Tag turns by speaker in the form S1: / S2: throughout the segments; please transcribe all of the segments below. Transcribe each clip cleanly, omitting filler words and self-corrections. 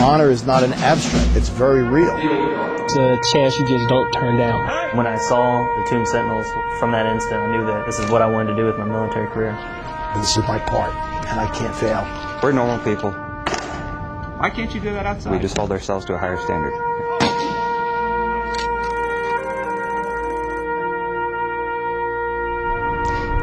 S1: Honor is not an abstract, it's very real.
S2: It's a chance you just don't turn down.
S3: When I saw the Tomb Sentinels, from that instant I knew that this is what I wanted to do with my military career.
S1: This is my part, and I can't fail.
S4: We're normal people.
S5: Why can't you do that outside?
S4: We just hold ourselves to a higher standard.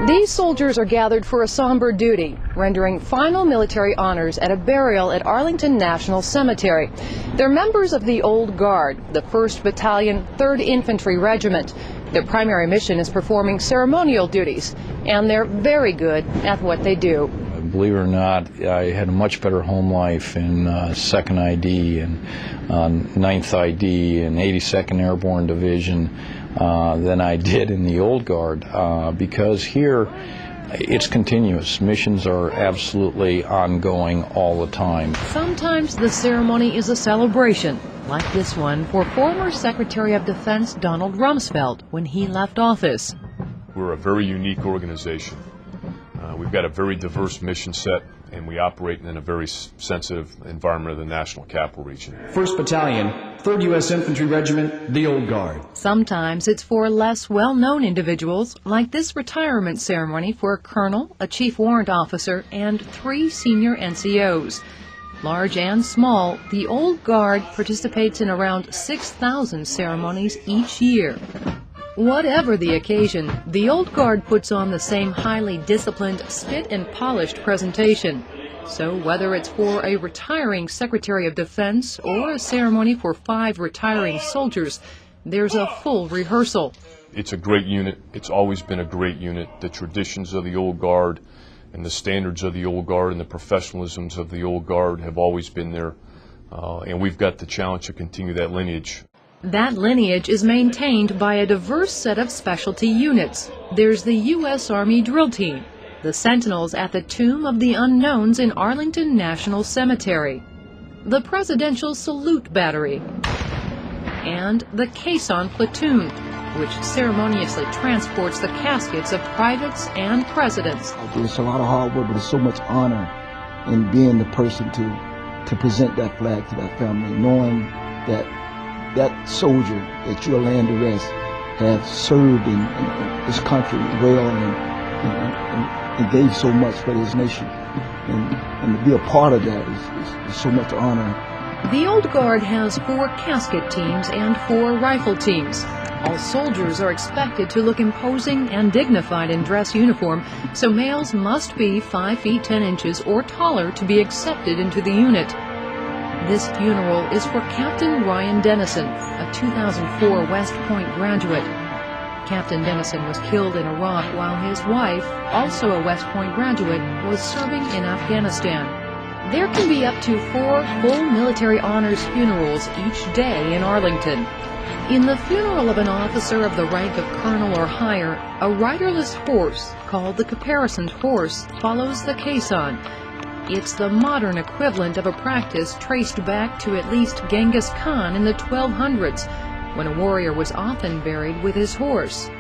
S6: These soldiers are gathered for a somber duty, rendering final military honors at a burial at Arlington National Cemetery. They're members of the Old Guard, the 1st Battalion, 3rd Infantry Regiment. Their primary mission is performing ceremonial duties, and they're very good at what they do.
S7: Believe it or not, I had a much better home life in 2nd ID and 9th ID and 82nd Airborne Division than I did in the Old Guard, because here it's continuous. Missions are absolutely ongoing all the time.
S6: Sometimes the ceremony is a celebration, like this one for former Secretary of Defense Donald Rumsfeld when he left office.
S8: We're a very unique organization. We've got a very diverse mission set, and we operate in a very sensitive environment of the National Capital Region.
S9: 1st Battalion, 3rd U.S. Infantry Regiment, the Old Guard.
S6: Sometimes it's for less well-known individuals, like this retirement ceremony for a colonel, a chief warrant officer, and 3 senior NCOs. Large and small, the Old Guard participates in around 6,000 ceremonies each year. Whatever the occasion, the Old Guard puts on the same highly disciplined, spit and polished presentation. So whether it's for a retiring Secretary of Defense or a ceremony for 5 retiring soldiers, there's a full rehearsal.
S8: It's a great unit. It's always been a great unit. The traditions of the Old Guard and the standards of the Old Guard and the professionalisms of the Old Guard have always been there. And we've got the challenge to continue that lineage.
S6: That lineage is maintained by a diverse set of specialty units. There's the U.S. Army Drill Team, the Sentinels at the Tomb of the Unknowns in Arlington National Cemetery, the Presidential Salute Battery, and the Caisson Platoon, which ceremoniously transports the caskets of privates and presidents.
S10: There's a lot of hard work, but there's so much honor in being the person to present that flag to that family, knowing that that soldier that you're laying to rest has served in this country well and gave so much for his nation. And to be a part of that is so much honor.
S6: The Old Guard has 4 casket teams and 4 rifle teams. All soldiers are expected to look imposing and dignified in dress uniform, so males must be 5 feet 10 inches or taller to be accepted into the unit. This funeral is for Captain Ryan Dennison, a 2004 West Point graduate. Captain Dennison was killed in Iraq while his wife, also a West Point graduate, was serving in Afghanistan. There can be up to 4 full military honors funerals each day in Arlington. In the funeral of an officer of the rank of colonel or higher, a riderless horse, called the caparisoned horse, follows the caisson. It's the modern equivalent of a practice traced back to at least Genghis Khan in the 1200s, when a warrior was often buried with his horse.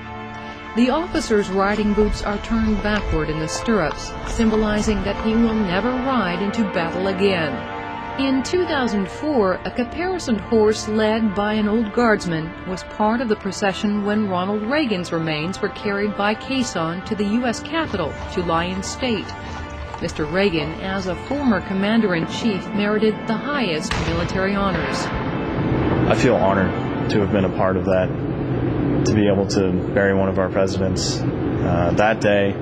S6: The officer's riding boots are turned backward in the stirrups, symbolizing that he will never ride into battle again. In 2004, a caparisoned horse led by an old guardsman was part of the procession when Ronald Reagan's remains were carried by caisson to the U.S. Capitol to lie in state. Mr. Reagan, as a former commander-in-chief, merited the highest military honors.
S11: I feel honored to have been a part of that, to be able to bury one of our presidents. That day,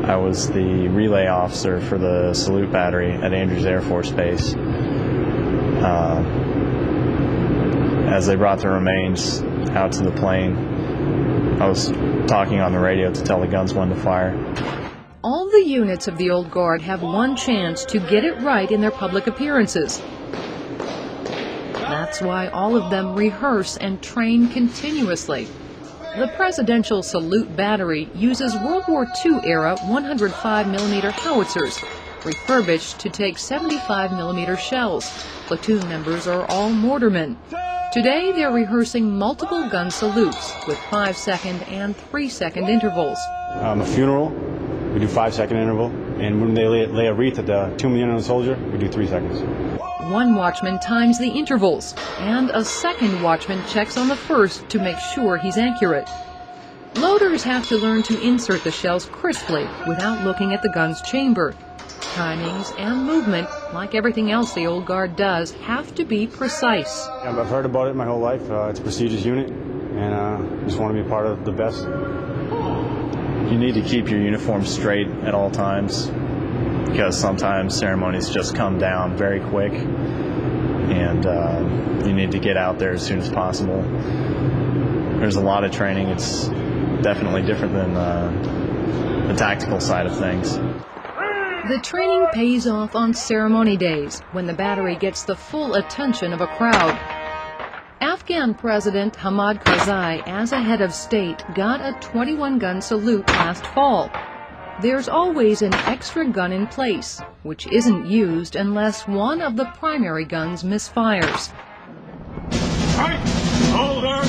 S11: I was the relay officer for the salute battery at Andrews Air Force Base. As they brought the remains out to the plane, I was talking on the radio to tell the guns when to fire.
S6: All the units of the Old Guard have one chance to get it right in their public appearances. That's why all of them rehearse and train continuously. The Presidential Salute Battery uses World War II-era 105mm howitzers, refurbished to take 75mm shells. Platoon members are all mortarmen. Today they're rehearsing multiple gun salutes with 5-second and 3-second intervals.
S11: A funeral
S12: we do 5-second interval, and when they lay a wreath at the tomb of the unknown soldier, we do 3 seconds.
S6: One watchman times the intervals, and a second watchman checks on the first to make sure he's accurate. Loaders have to learn to insert the shells crisply without looking at the gun's chamber. Timings and movement, like everything else the old guard does, have to be precise.
S12: Yeah, I've heard about it my whole life. It's a prestigious unit, and just want to be a part of the best.
S11: You need to keep your uniform straight at all times, because sometimes ceremonies just come down very quick, and you need to get out there as soon as possible. There's a lot of training. It's definitely different than the tactical side of things.
S6: The training pays off on ceremony days, when the battery gets the full attention of a crowd. Afghan President Hamid Karzai, as a head of state, got a 21-gun salute last fall. There's always an extra gun in place, which isn't used unless one of the primary guns misfires.
S13: Right. Hold on.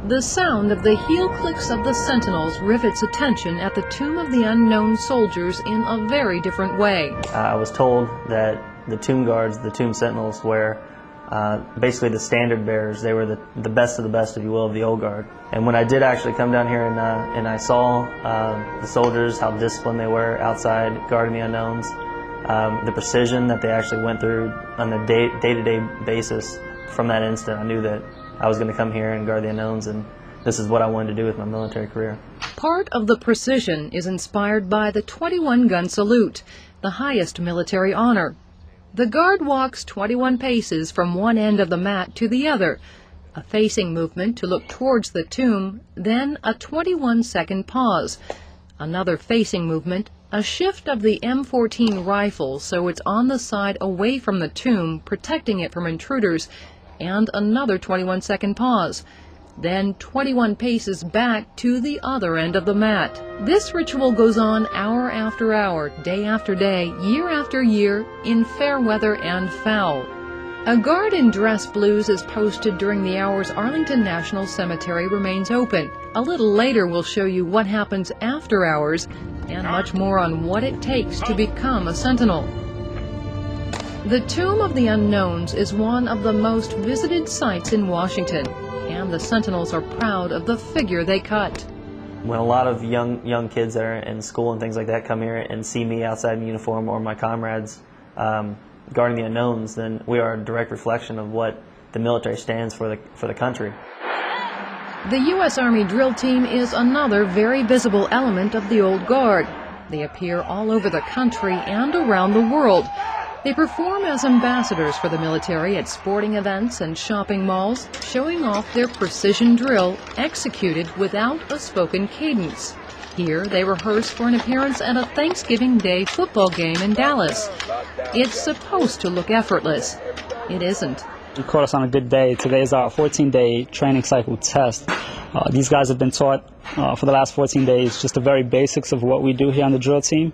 S6: The sound of the heel clicks of the sentinels rivets attention at the tomb of the unknown soldiers in a very different way.
S3: I was told that the tomb guards, the tomb sentinels, were basically the standard bearers. They were the best of the best, if you will, of the old guard. And when I did actually come down here and I saw the soldiers, how disciplined they were outside guarding the unknowns, the precision that they actually went through on a day-to-day basis, from that instant I knew that I was going to come here and guard the unknowns, and this is what I wanted to do with my military career.
S6: Part of the precision is inspired by the 21-gun salute, the highest military honor. The guard walks 21 paces from one end of the mat to the other, a facing movement to look towards the tomb, then a 21-second pause, another facing movement, a shift of the M14 rifle so it's on the side away from the tomb, protecting it from intruders, and another 21-second pause, then 21 paces back to the other end of the mat. This ritual goes on hour after hour, day after day, year after year, in fair weather and foul. A guard in dress blues is posted during the hours Arlington National Cemetery remains open. A little later we'll show you what happens after hours and much more on what it takes to become a sentinel. The Tomb of the Unknowns is one of the most visited sites in Washington, and the sentinels are proud of the figure they cut.
S3: When a lot of young kids that are in school and things like that come here and see me outside in uniform, or my comrades guarding the unknowns, then we are a direct reflection of what the military stands for the country.
S6: The U.S. Army drill team is another very visible element of the old guard. They appear all over the country and around the world. They perform as ambassadors for the military at sporting events and shopping malls, showing off their precision drill executed without a spoken cadence. Here they rehearse for an appearance at a Thanksgiving Day football game in Dallas. It's supposed to look effortless. It isn't.
S14: You caught us on a good day. Today is our 14-day training cycle test. These guys have been taught for the last 14 days just the very basics of what we do here on the drill team.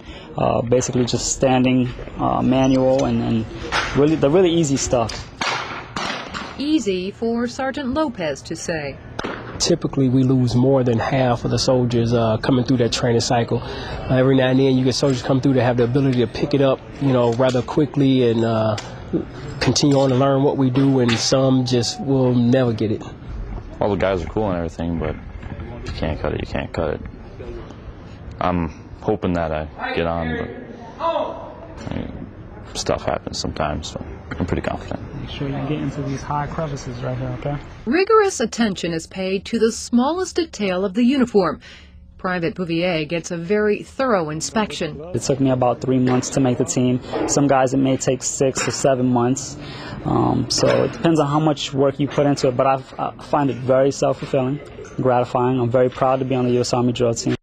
S14: Basically just standing, manual, and really the really easy stuff.
S6: Easy for Sergeant Lopez to say.
S2: Typically we lose more than half of the soldiers coming through that training cycle. Every now and then you get soldiers come through that have the ability to pick it up, rather quickly and continue on to learn what we do, and some just will never get it.
S7: All the guys are cool and everything, but if you can't cut it, you can't cut it. I'm hoping that I get on, but stuff happens sometimes, so I'm pretty confident.
S14: Make sure you get into these high crevices right here, okay?
S6: Rigorous attention is paid to the smallest detail of the uniform. Private Bouvier gets a very thorough inspection.
S14: It took me about 3 months to make the team. Some guys it may take 6 or 7 months. So it depends on how much work you put into it, but I find it very self-fulfilling, gratifying. I'm very proud to be on the U.S. Army drill team.